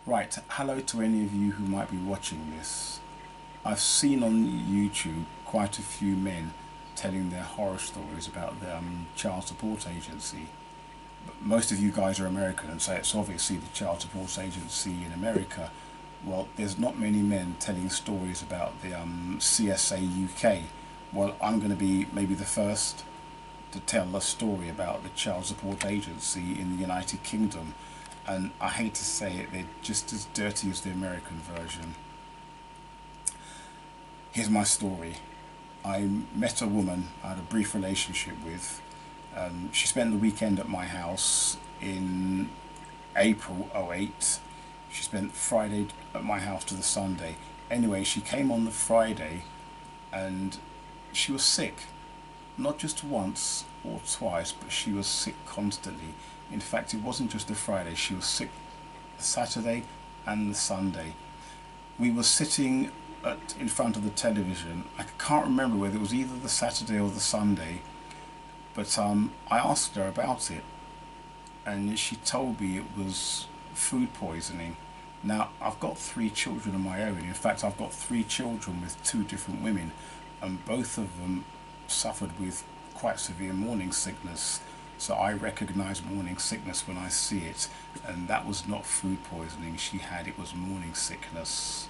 Right, hello to any of you who might be watching this. I've seen on YouTube quite a few men telling their horror stories about the child support agency. But most of you guys are American and say it's obviously the child support agency in America. Well, there's not many men telling stories about the CSA UK. Well, I'm going to be maybe the first to tell a story about the child support agency in the United Kingdom. And I hate to say it, they're just as dirty as the American version. Here's my story. I met a woman I had a brief relationship with. She spent the weekend at my house in April '08. She spent Friday at my house to the Sunday. Anyway, she came on the Friday and she was sick. Not just once or twice, but she was sick constantly. In fact, it wasn't just the Friday, she was sick the Saturday and the Sunday. We were sitting in front of the television. I can't remember whether it was either the Saturday or the Sunday, but I asked her about it and she told me it was food poisoning. Now, I've got 3 children of my own. In fact, I've got 3 children with 2 different women, and both of them suffered with quite severe morning sickness. So I recognise morning sickness when I see it, and that was not food poisoning she had, it was morning sickness.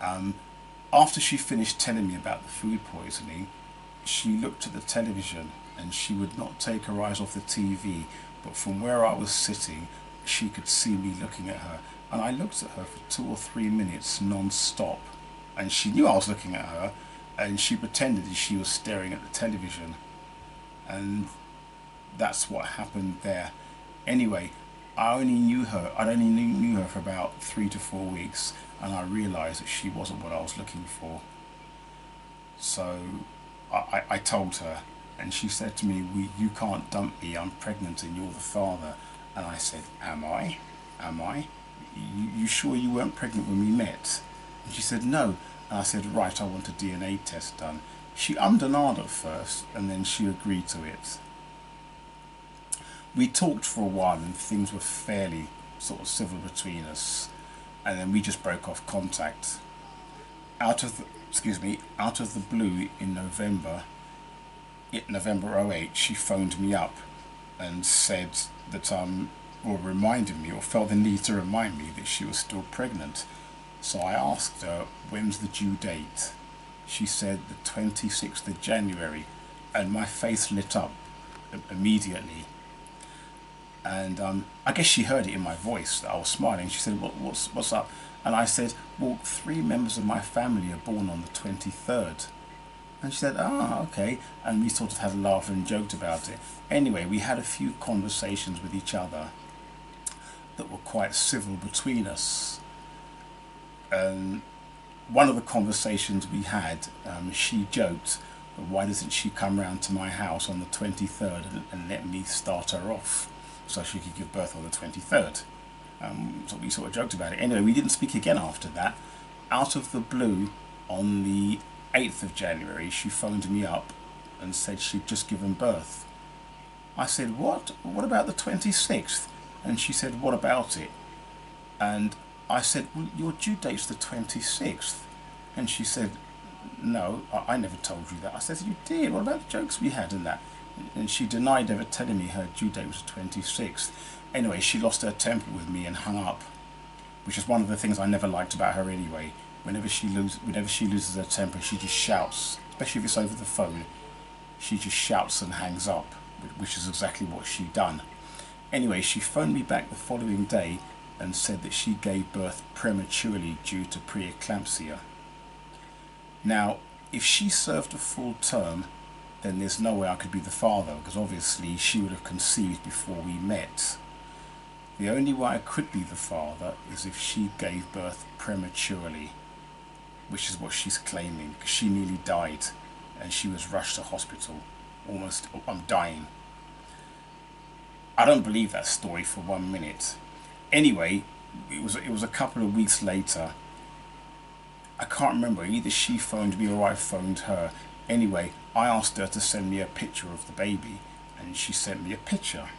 After she finished telling me about the food poisoning, she looked at the television and she would not take her eyes off the TV, but from where I was sitting she could see me looking at her, and I looked at her for 2 or 3 minutes non-stop, and she knew I was looking at her and she pretended that she was staring at the television. And that's what happened there. Anyway, I only knew her for about 3 to 4 weeks, and I realised that she wasn't what I was looking for. So I told her, and she said to me, "You can't dump me, I'm pregnant and you're the father." And I said, Am I? Am I? You sure you weren't pregnant when we met?" And she said, "No." And I said, "Right, I want a DNA test done." She ummed and ahed at first, and then she agreed to it. We talked for a while and things were fairly sort of civil between us, and then we just broke off contact. Out of the blue in November '08, she phoned me up and said that or reminded me, or felt the need to remind me, that she was still pregnant. So I asked her, "When's the due date?" She said the 26th of January, and my face lit up immediately. And I guess she heard it in my voice that I was smiling. She said, what's up? And I said, "Well, 3 members of my family are born on the 23rd. And she said, "Ah, okay." And we sort of had a laugh and joked about it. Anyway, we had a few conversations with each other that were quite civil between us. One of the conversations we had, she joked, "Why doesn't she come round to my house on the 23rd and let me start her off so she could give birth on the 23rd? So we sort of joked about it. Anyway, we didn't speak again after that. Out of the blue, on the 8th of January, she phoned me up and said she'd just given birth. I said, "What? What about the 26th? And she said, "What about it?" And I said, "Well, your due date's the 26th. And she said, "No, I never told you that." I said, "You did. What about the jokes we had and that?" And she denied ever telling me her due date was the 26th. Anyway, she lost her temper with me and hung up, which is one of the things I never liked about her anyway. Whenever she loses her temper, she just shouts, especially if it's over the phone. She just shouts and hangs up, which is exactly what she done. Anyway, she phoned me back the following day and said that she gave birth prematurely due to preeclampsia. Now, if she served a full term, then there's no way I could be the father, because obviously she would have conceived before we met. The only way I could be the father is if she gave birth prematurely, which is what she's claiming, because she nearly died and she was rushed to hospital. I'm dying. I don't believe that story for 1 minute. Anyway, it was a couple of weeks later. I can't remember, either she phoned me or I phoned her. Anyway, I asked her to send me a picture of the baby, and she sent me a picture.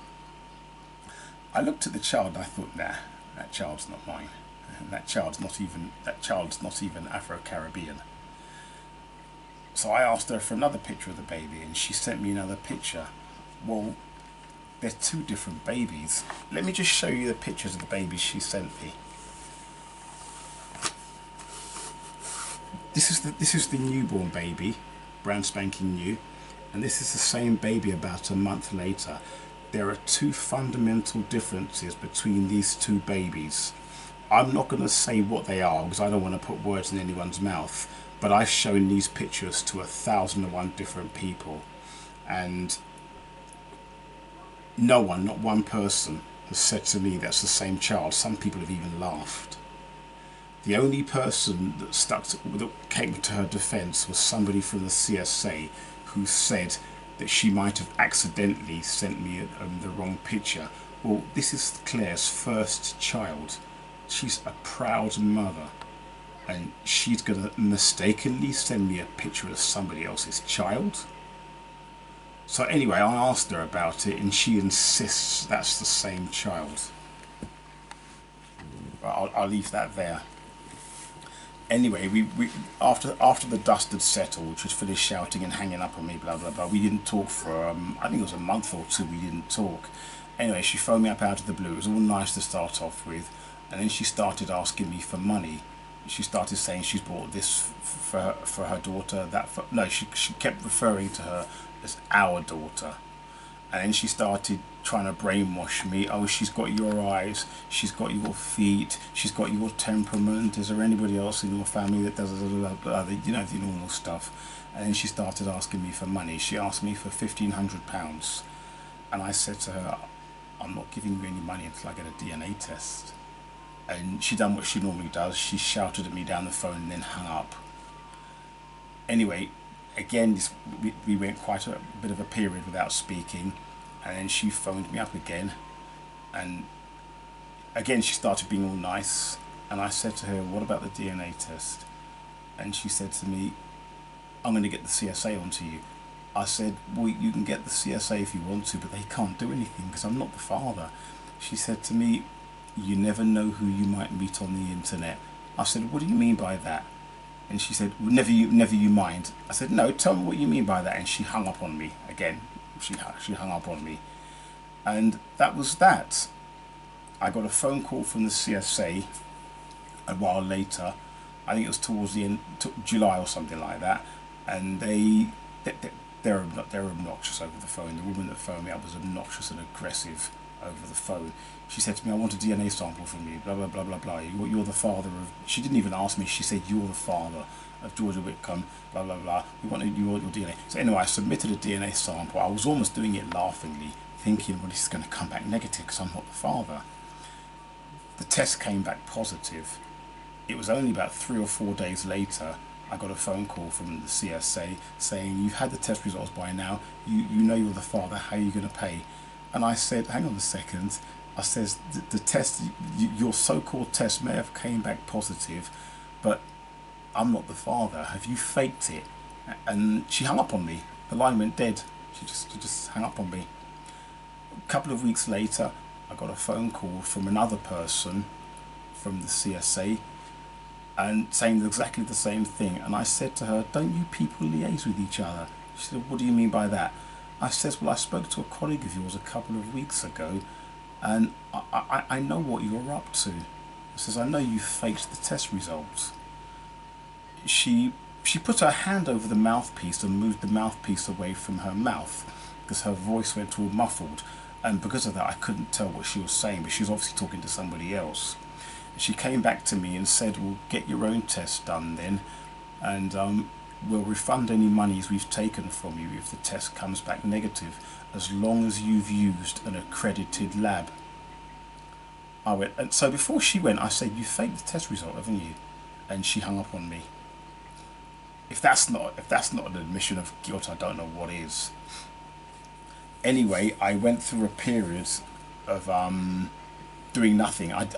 I looked at the child and I thought, nah, That child's not mine. And that child's not even Afro-Caribbean. So I asked her for another picture of the baby, and she sent me another picture. Well, they're two different babies. Let me just show you the pictures of the babies she sent me. This is the newborn baby, brand spanking new, and this is the same baby about a month later. There are two fundamental differences between these two babies. I'm not going to say what they are because I don't want to put words in anyone's mouth, but I've shown these pictures to 1,001 different people, and no one, not one person, has said to me that's the same child. Some people have even laughed. The only person that came to her defence was somebody from the CSA who said that she might have accidentally sent me the wrong picture. Well, this is Claire's first child. She's a proud mother, and she's going to mistakenly send me a picture of somebody else's child? So anyway, I asked her about it, and she insists that's the same child. I'll leave that there. Anyway, we after the dust had settled, which was finished shouting and hanging up on me, blah blah blah, we didn't talk for I think it was a month or two. We didn't talk. Anyway, she phoned me up out of the blue. It was all nice to start off with, and then she started asking me for money. She started saying she's bought this for her daughter. She kept referring to her as our daughter, and then she started trying to brainwash me. Oh, she's got your eyes, she's got your feet, she's got your temperament. Is there anybody else in your family that does blah, blah, blah, you know, the normal stuff? And then she started asking me for money. She asked me for £1,500, and I said to her, I'm not giving you any money until I get a DNA test. And she done what she normally does. She shouted at me down the phone and then hung up. Anyway, again, we went quite a bit of a period without speaking, and then she phoned me up again, and again she started being all nice, and I said to her, what about the DNA test? And she said to me, I'm going to get the CSA onto you. I said, well, you can get the CSA if you want to, but they can't do anything because I'm not the father. She said to me, you never know who you might meet on the internet. I said, what do you mean by that? And she said, well, never you mind. I said, no, tell me what you mean by that. And she hung up on me again. She hung up on me, and that was that. I got a phone call from the CSA a while later. I think it was towards the end, July or something like that, and they're obnoxious over the phone. The woman that phoned me up was obnoxious and aggressive over the phone. She said to me, I want a DNA sample from you, blah blah blah blah blah. You're the father of, she didn't even ask me, she said, you're the father of Georgia Whitcomb, blah blah blah, we want your DNA. So anyway, I submitted a DNA sample. I was almost doing it laughingly, thinking, well, this is going to come back negative because I'm not the father. The test came back positive. It was only about 3 or 4 days later I got a phone call from the CSA saying, you've had the test results by now, you know you're the father, how are you going to pay? And I said, hang on a second. I says, the test, your so-called test may have came back positive, but I'm not the father. Have you faked it? And she hung up on me. The line went dead. She just hung up on me. A couple of weeks later, I got a phone call from another person from the CSA and saying exactly the same thing. And I said to her, don't you people liaise with each other? She said, what do you mean by that? I says, well, I spoke to a colleague of yours a couple of weeks ago, and I know what you're up to. I says, I know you faked the test results. She put her hand over the mouthpiece and moved the mouthpiece away from her mouth because her voice went all muffled, and because of that I couldn't tell what she was saying, but she was obviously talking to somebody else. She came back to me and said, well, get your own test done then, and we'll refund any monies we've taken from you if the test comes back negative, as long as you've used an accredited lab. I went, and so before she went, I said, you faked the test result, haven't you? And she hung up on me. If that's not an admission of guilt, I don't know what is. Anyway, I went through a period of doing nothing. I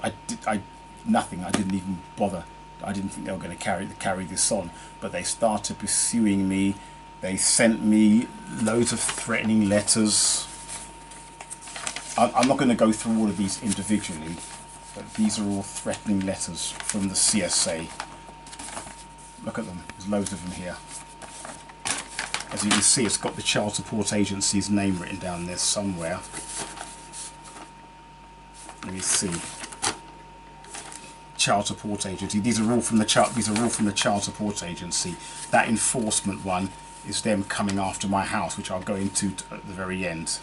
nothing. I didn't even bother. I didn't think they were going to carry this on, but they started pursuing me. They sent me loads of threatening letters. I'm not going to go through all of these individually, But these are all threatening letters from the CSA. Look at them, there's loads of them here. As you can see, it's got the Child Support Agency's name written down there somewhere. Let me see. Child Support Agency. These are all from the Child Support Agency. That enforcement one is them coming after my house, which I'll go into at the very end.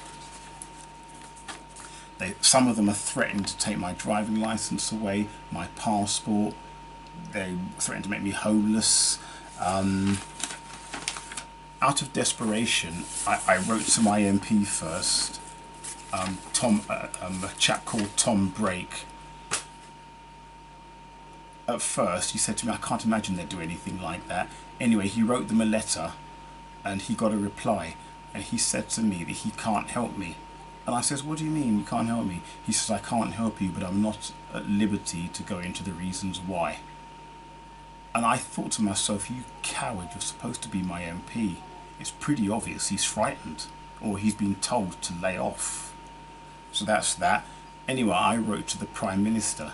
Some of them are threatening to take my driving license away, my passport. They threatened to make me homeless. Out of desperation, I wrote to my MP first, a chap called Tom Brake. At first, he said to me, I can't imagine they'd do anything like that. Anyway, he wrote them a letter, and he got a reply, and he said to me that he can't help me. And I says, what do you mean you can't help me? He says, I can't help you, but I'm not at liberty to go into the reasons why. And I thought to myself, you coward, you're supposed to be my MP. It's pretty obvious he's frightened, or he's been told to lay off. So that's that. Anyway, I wrote to the Prime Minister,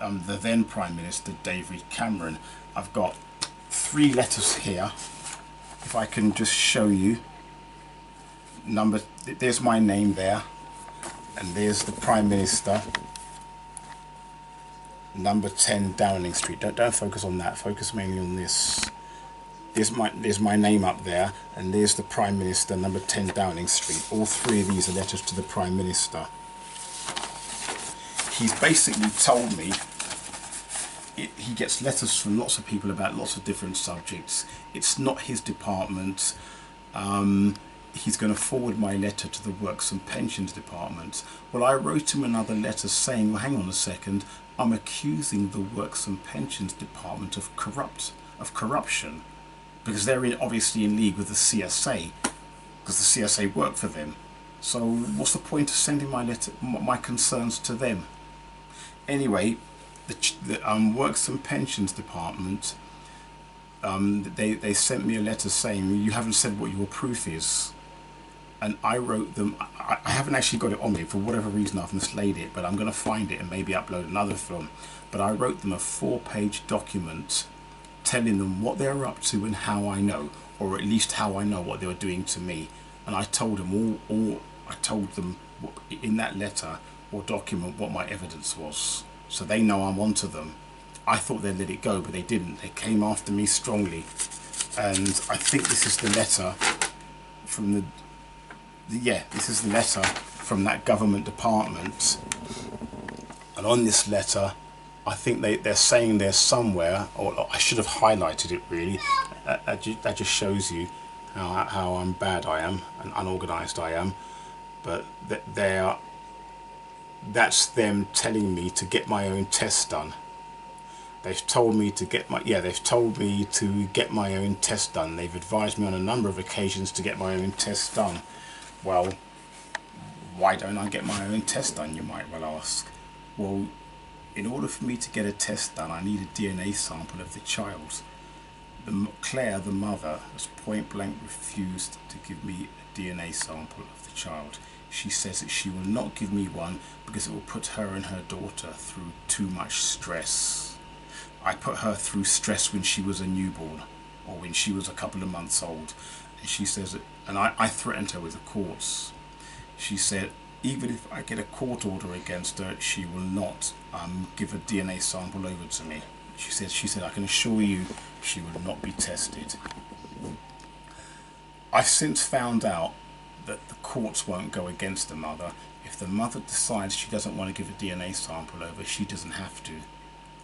the then Prime Minister, David Cameron. I've got 3 letters here. If I can just show you. There's my name there, and there's the Prime Minister. Number 10 Downing Street. Don't focus on that. Focus mainly on this. There's my name up there, and there's the Prime Minister, number 10 Downing Street. All 3 of these are letters to the Prime Minister. He's basically told me he gets letters from lots of people about lots of different subjects. It's not his department. He's going to forward my letter to the Works and Pensions Department. Well, I wrote him another letter saying, well, hang on a second, I'm accusing the Works and Pensions Department of corruption, because they're obviously in league with the CSA, because the CSA work for them. So what's the point of sending my letter, my concerns to them? Anyway, the Works and Pensions Department, they sent me a letter saying, you haven't said what your proof is. And I wrote them, I haven't actually got it on me, for whatever reason I've mislaid it, but I'm going to find it and maybe upload another film. But I wrote them a 4-page document telling them what they're up to and how I know, or at least how I know what they were doing to me. And I told them I told them in that letter or document what my evidence was, so they know I'm onto them. I thought they'd let it go, but they didn't. They came after me strongly, and I think this is the letter from this is the letter from that government department. And on this letter, I think they're saying there somewhere, or I should have highlighted it really. That just shows you how bad I am and unorganised I am. But that's them telling me to get my own test done. They've told me to get my own test done. They've advised me on a number of occasions to get my own test done. Well, why don't I get my own test done, you might well ask. Well, in order for me to get a test done, I need a DNA sample of the child. Claire, the mother, has point blank refused to give me a DNA sample of the child. She says that she will not give me one because it will put her and her daughter through too much stress. I put her through stress when she was a newborn, or when she was a couple of months old. And she says that, and I threatened her with the courts. She said, even if I get a court order against her, she will not give a DNA sample over to me. She said, I can assure you she will not be tested. I've since found out that the courts won't go against the mother. If the mother decides she doesn't want to give a DNA sample over, she doesn't have to,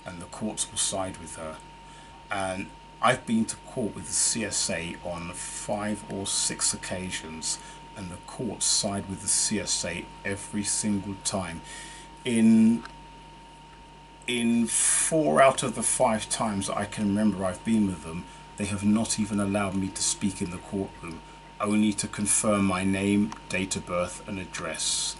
and the courts will side with her. And I've been to court with the CSA on 5 or 6 occasions, and the courts side with the CSA every single time. In 4 out of the 5 times that I can remember I've been with them, they have not even allowed me to speak in the courtroom, only to confirm my name, date of birth and address.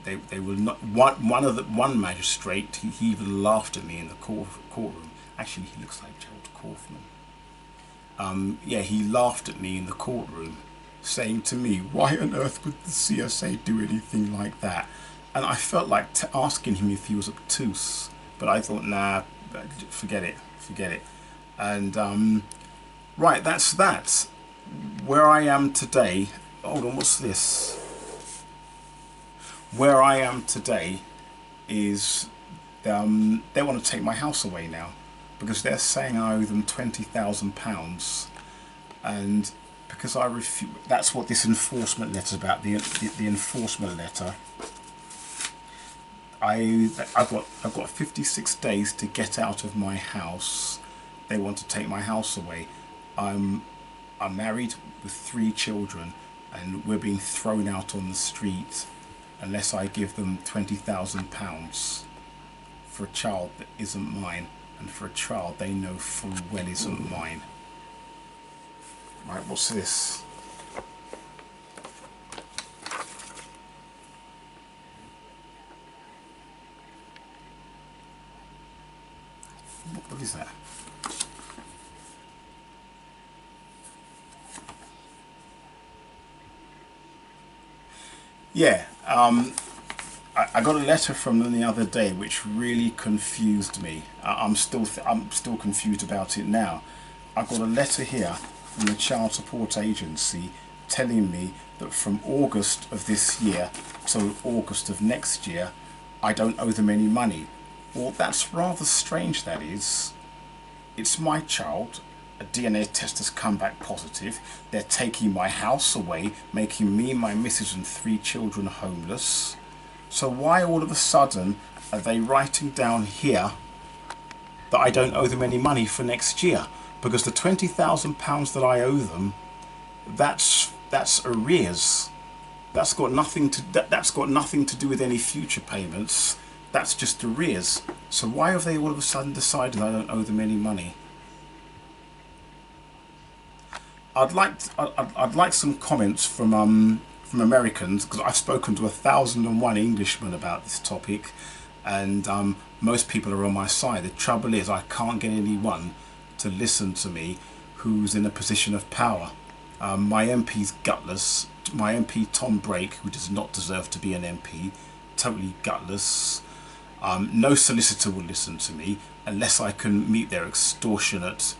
They will not. One magistrate, he even laughed at me in the courtroom. Actually, he looks like Gerald Kaufman. Yeah, he laughed at me in the courtroom, saying to me, why on earth would the CSA do anything like that? And I felt like asking him if he was obtuse, but I thought, nah, forget it, forget it. And right, that's that. Where I am today, hold on, what's this? Where I am today is they want to take my house away now because they're saying I owe them £20,000, and because I refuse, that's what this enforcement letter is about. The enforcement letter. I've got 56 days to get out of my house. They want to take my house away. I'm married with 3 children, and we're being thrown out on the street unless I give them £20,000 for a child that isn't mine, and for a child they know full well isn't mine. Right, what's this? What is that? Yeah, I got a letter from them the other day which really confused me. I'm still confused about it now. I got a letter here from the Child Support Agency telling me that from August of this year till August of next year I don't owe them any money. Well, that's rather strange, that is. It's my child. A DNA test has come back positive. They're taking my house away, making me, my missus and 3 children homeless. So why all of a sudden are they writing down here that I don't owe them any money for next year? Because the £20,000 that I owe them, that's arrears. That's got nothing to do with any future payments. That's just arrears. So why have they all of a sudden decided I don't owe them any money? I'd like some comments from Americans, because I've spoken to 1,001 Englishmen about this topic, and most people are on my side. The trouble is I can't get anyone to listen to me who's in a position of power. My MP's gutless. My MP Tom Brake, who does not deserve to be an MP, totally gutless. No solicitor will listen to me unless I can meet their extortionate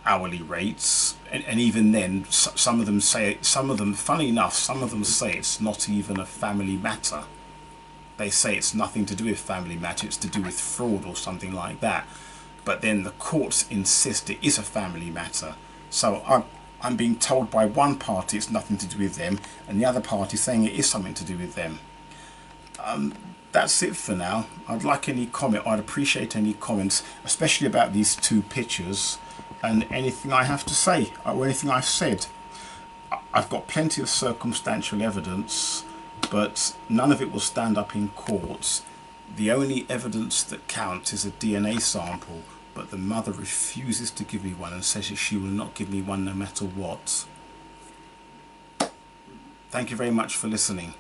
hourly rates, and even then some of them, funny enough, some of them say it's not even a family matter. They say it's nothing to do with family matter, it's to do with fraud or something like that. But then the courts insist it is a family matter. So I'm being told by one party it's nothing to do with them, and the other party saying it is something to do with them. That's it for now. I'd like any comment. I'd appreciate any comments, especially about these 2 pictures and anything I have to say or anything I've said. I've got plenty of circumstantial evidence, but none of it will stand up in court. The only evidence that counts is a DNA sample, but the mother refuses to give me one and says that she will not give me one no matter what. Thank you very much for listening.